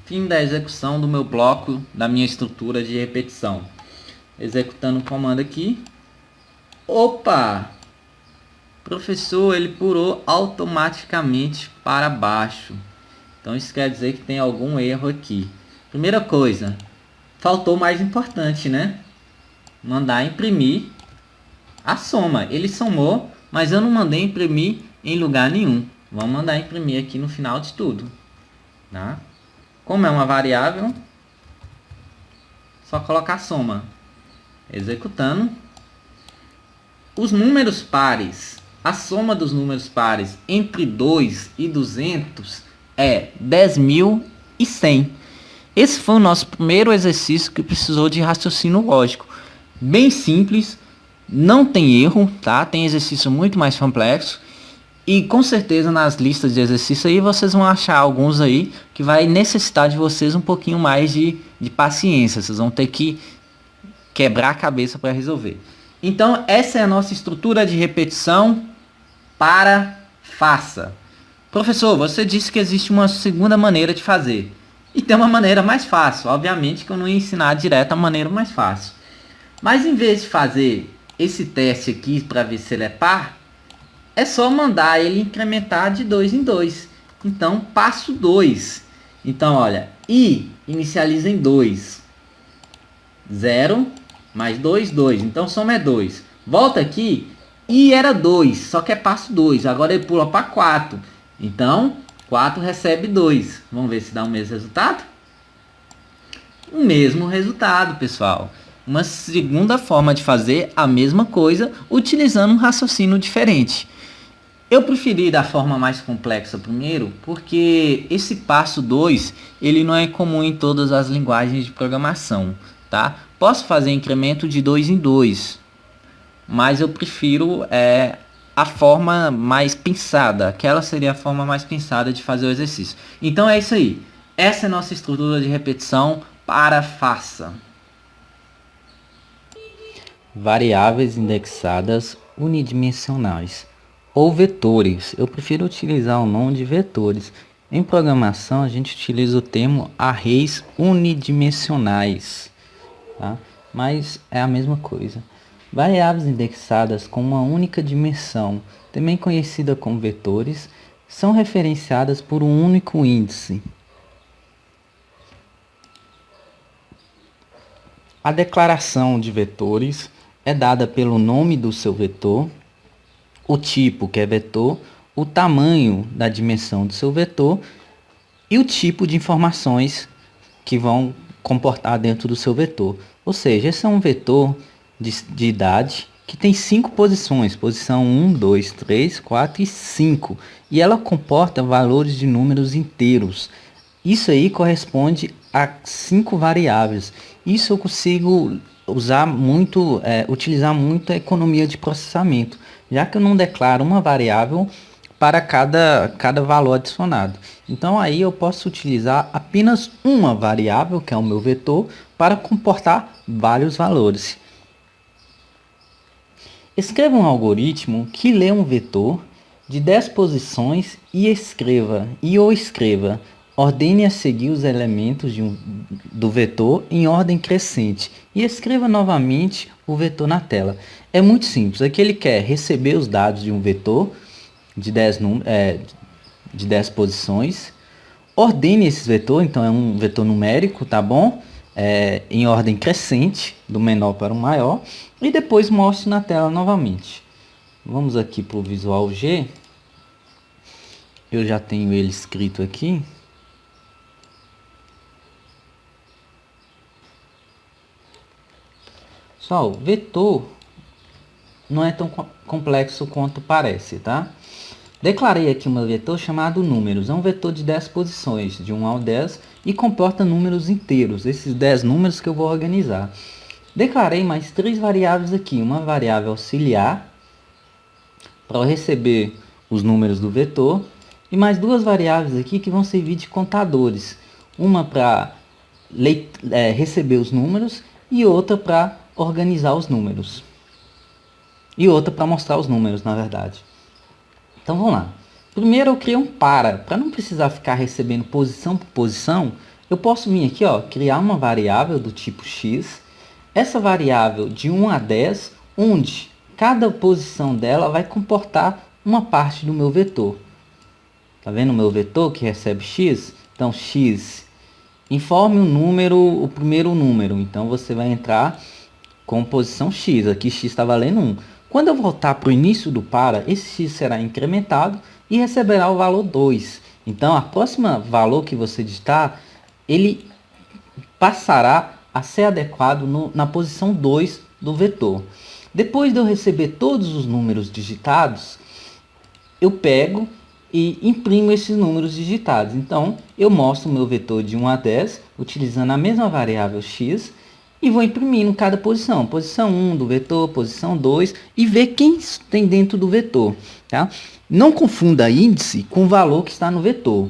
Fim da execução do meu bloco, da minha estrutura de repetição. Executando o comando aqui. Opa! Professor, ele pulou automaticamente para baixo. Então isso quer dizer que tem algum erro aqui. Primeira coisa, faltou o mais importante, né? Mandar imprimir a soma. Ele somou, mas eu não mandei imprimir em lugar nenhum. Vamos mandar imprimir aqui no final de tudo, tá? Como é uma variável, só colocar soma. Executando. Os números pares, a soma dos números pares entre 2 e 200 é 10.100. Esse foi o nosso primeiro exercício que precisou de raciocínio lógico. Bem simples, não tem erro, tá? Tem exercício muito mais complexo. E com certeza nas listas de exercício aí vocês vão achar alguns aí que vai necessitar de vocês um pouquinho mais de paciência. Vocês vão ter que quebrar a cabeça para resolver. Então essa é a nossa estrutura de repetição para faça. Professor, você disse que existe uma segunda maneira de fazer. E tem uma maneira mais fácil. Obviamente que eu não ia ensinar direto a maneira mais fácil. Mas em vez de fazer esse teste aqui para ver se ele é par, é só mandar ele incrementar de 2 em 2. Então, passo 2. Então, olha, i inicializa em 2. 0 mais 2, 2. Então, soma é 2. Volta aqui, i era 2, só que é passo 2. Agora ele pula para 4. Então, 4 recebe 2. Vamos ver se dá o mesmo resultado? O mesmo resultado, pessoal. Uma segunda forma de fazer a mesma coisa, utilizando um raciocínio diferente. Eu preferi da forma mais complexa primeiro, porque esse passo 2, ele não é comum em todas as linguagens de programação, tá? Posso fazer incremento de 2 em 2, mas eu prefiro a forma mais pensada. Aquela seria a forma mais pensada de fazer o exercício. Então é isso aí. Essa é a nossa estrutura de repetição para faça. Variáveis indexadas unidimensionais ou vetores. Eu prefiro utilizar o nome de vetores. Em programação a gente utiliza o termo arrays unidimensionais, tá? Mas é a mesma coisa. Variáveis indexadas com uma única dimensão, também conhecida como vetores, são referenciadas por um único índice. A declaração de vetores é dada pelo nome do seu vetor, o tipo, que é vetor, o tamanho da dimensão do seu vetor e o tipo de informações que vão comportar dentro do seu vetor. Ou seja, esse é um vetor de idade que tem 5 posições, posição 1, 2, 3, 4 e 5, e ela comporta valores de números inteiros. Isso aí corresponde a 5 variáveis. Isso eu consigo utilizar muito a economia de processamento, já que eu não declaro uma variável para cada valor adicionado. Então aí eu posso utilizar apenas uma variável, que é o meu vetor, para comportar vários valores. Escreva um algoritmo que lê um vetor de 10 posições e escreva. Ordene a seguir os elementos do vetor em ordem crescente e escreva novamente o vetor na tela. É muito simples. Aqui ele quer receber os dados de um vetor de 10 posições. Ordene esse vetor, então é um vetor numérico, tá bom? Em ordem crescente, do menor para o maior. E depois mostre na tela novamente. Vamos aqui para o Visual G. Eu já tenho ele escrito aqui. Pessoal, vetor não é tão complexo quanto parece, tá? Declarei aqui um vetor chamado números. É um vetor de 10 posições, de 1 ao 10, e comporta números inteiros, esses 10 números que eu vou organizar. Declarei mais 3 variáveis aqui. Uma variável auxiliar, para receber os números do vetor, e mais 2 variáveis aqui que vão servir de contadores. Uma para receber os números e outra para organizar os números. E outra para mostrar os números, na verdade. Então vamos lá. Primeiro eu criei um para não precisar ficar recebendo posição por posição, eu posso vir aqui, criar uma variável do tipo x. Essa variável de 1 a 10, onde cada posição dela vai comportar uma parte do meu vetor. Tá vendo o meu vetor que recebe x? Então x, informe o primeiro número. Então você vai entrar com posição x. Aqui x está valendo 1. Quando eu voltar para o início do para, esse x será incrementado e receberá o valor 2. Então, a próxima valor que você digitar ele passará a ser adequado na posição 2 do vetor. Depois de eu receber todos os números digitados, eu pego e imprimo esses números digitados. Então, eu mostro o meu vetor de 1 a 10, utilizando a mesma variável x, e vou imprimindo cada posição. Posição 1 do vetor, posição 2, e ver quem tem dentro do vetor. Tá? Não confunda índice com o valor que está no vetor.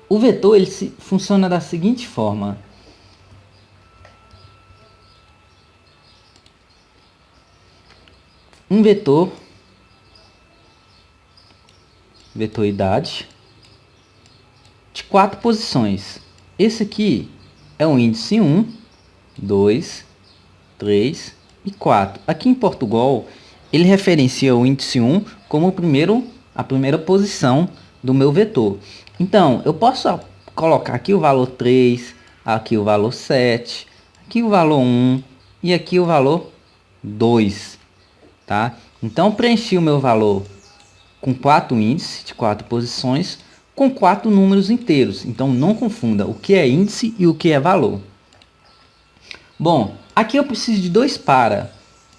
O vetor ele funciona da seguinte forma. Um vetor, vetoridade, de 4 posições. Esse aqui é o índice 1, 2, 3 e 4. Aqui em Portugal, ele referencia o índice 1 como a primeira posição do meu vetor. Então, eu posso colocar aqui o valor 3, aqui o valor 7, aqui o valor 1 e aqui o valor 2. Tá? Então, preenchi o meu valor com 4 índices de 4 posições com 4 números inteiros. Então, não confunda o que é índice e o que é valor. Bom, aqui eu preciso de 2 para,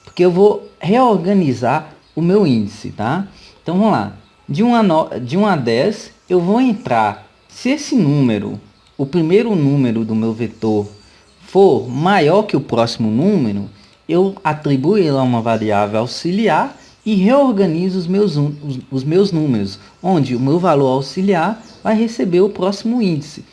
porque eu vou reorganizar o meu índice, tá? Então, vamos lá. De 1 a 10, eu vou entrar, se esse número, o primeiro número do meu vetor, for maior que o próximo número, eu atribuo ele a uma variável auxiliar e reorganizo os meus números, onde o meu valor auxiliar vai receber o próximo índice.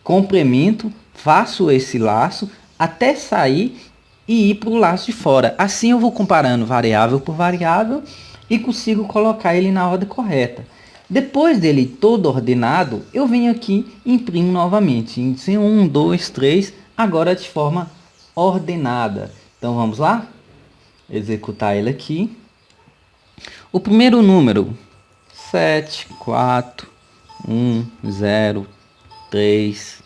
Complemento, faço esse laço até sair e ir para o laço de fora. Assim eu vou comparando variável por variável e consigo colocar ele na ordem correta. Depois dele todo ordenado, eu venho aqui e imprimo novamente. Índice 1, 2, 3, agora de forma ordenada. Então vamos lá? Executar ele aqui. O primeiro número, 7, 4, 1, 0, 3,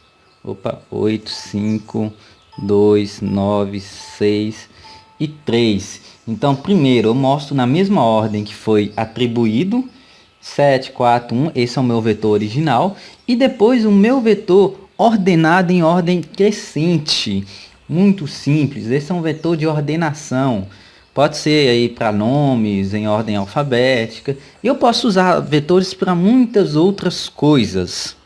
8, 5, 2, 9, 6 e 3. Então primeiro eu mostro na mesma ordem que foi atribuído. 7, 4, 1, esse é o meu vetor original. E depois o meu vetor ordenado em ordem crescente. Muito simples, esse é um vetor de ordenação. Pode ser aí para nomes em ordem alfabética. E eu posso usar vetores para muitas outras coisas.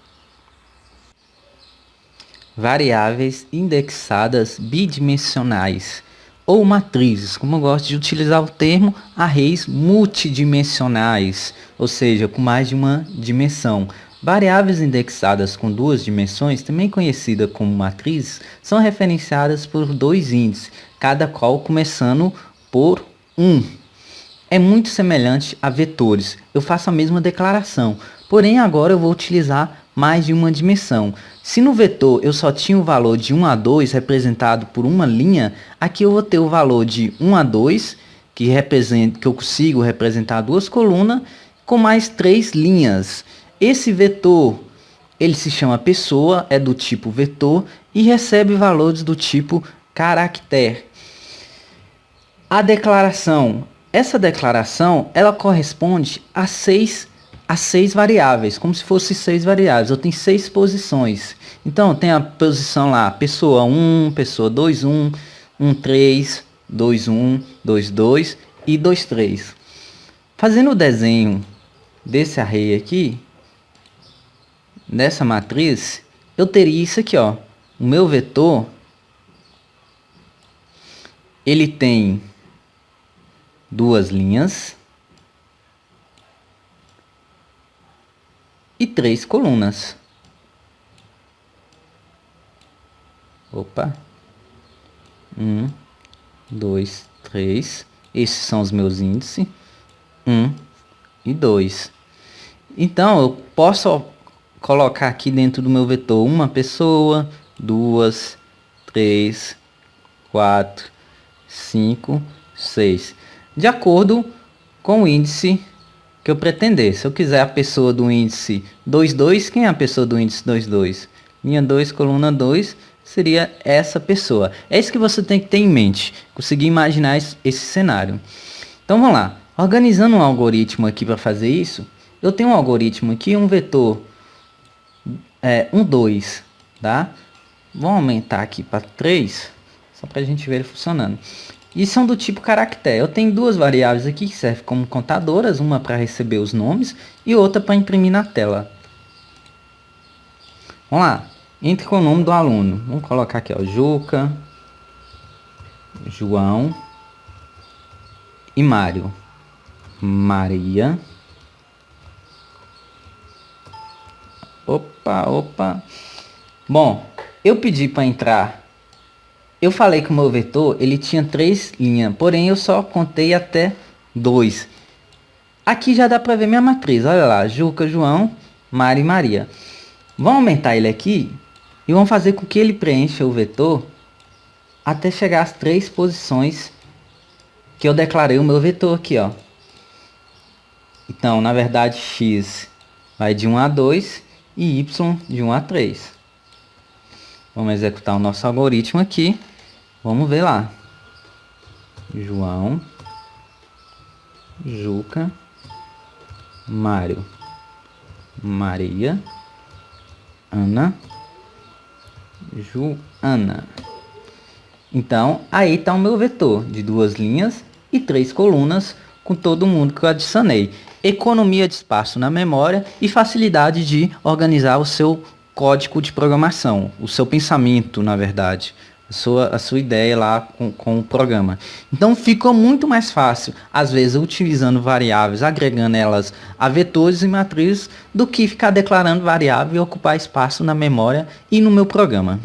Variáveis indexadas bidimensionais ou matrizes, como eu gosto de utilizar o termo, arrays multidimensionais, ou seja, com mais de uma dimensão. Variáveis indexadas com 2 dimensões, também conhecida como matrizes, são referenciadas por 2 índices, cada qual começando por 1. É muito semelhante a vetores. Eu faço a mesma declaração, porém agora eu vou utilizar mais de uma dimensão. Se no vetor eu só tinha o valor de 1 a 2 representado por uma linha, aqui eu vou ter o valor de 1 a 2, que eu consigo representar 2 colunas, com mais 3 linhas. Esse vetor, ele se chama pessoa, é do tipo vetor e recebe valores do tipo caractere. A declaração, essa declaração, ela corresponde a 6 variáveis, como se fosse 6 variáveis. Eu tenho 6 posições. Então, tem a posição lá, pessoa 1, pessoa 2, 1, 1, 3, 2, 1, 2, 2 e 2, 3. Fazendo o desenho desse array aqui, nessa matriz, eu teria isso aqui, ó. O meu vetor, ele tem 2 linhas e 3 colunas. 1, 2, 3. Esses são os meus índices. 1 e 2. Então, eu posso colocar aqui dentro do meu vetor uma pessoa, 2, 3, 4, 5, 6. De acordo com o índice que eu pretender. Se eu quiser a pessoa do índice 2, 2, quem é a pessoa do índice 2, 2? Linha 2, coluna 2, seria essa pessoa. É isso que você tem que ter em mente. Conseguir imaginar esse cenário. Então vamos lá. Organizando um algoritmo aqui para fazer isso, eu tenho um algoritmo aqui, um vetor 1, 2. tá? Vamos aumentar aqui para 3, só para a gente ver ele funcionando. E são do tipo caractere. Eu tenho duas variáveis aqui que servem como contadoras, uma para receber os nomes e outra para imprimir na tela. Vamos lá, entre com o nome do aluno. Vamos colocar aqui, ó, Juca, João e Mário. Maria. Opa. Bom, eu pedi para entrar. Eu falei que o meu vetor ele tinha 3 linhas, porém eu só contei até 2. Aqui já dá para ver minha matriz. Olha lá, Juca, João, Mário e Maria. Vamos aumentar ele aqui e vamos fazer com que ele preencha o vetor até chegar às 3 posições que eu declarei o meu vetor aqui, ó. Então, na verdade, x vai de 1 a 2 e y de 1 a 3. Vamos executar o nosso algoritmo aqui. Vamos ver lá. João, Juca, Mário, Maria, Ana, Joana. Então, aí está o meu vetor de 2 linhas e 3 colunas com todo mundo que eu adicionei. Economia de espaço na memória e facilidade de organizar o seu código de programação, o seu pensamento, na verdade, a sua ideia lá com o programa. Então ficou muito mais fácil, às vezes utilizando variáveis, agregando elas a vetores e matrizes, do que ficar declarando variável e ocupar espaço na memória e no meu programa.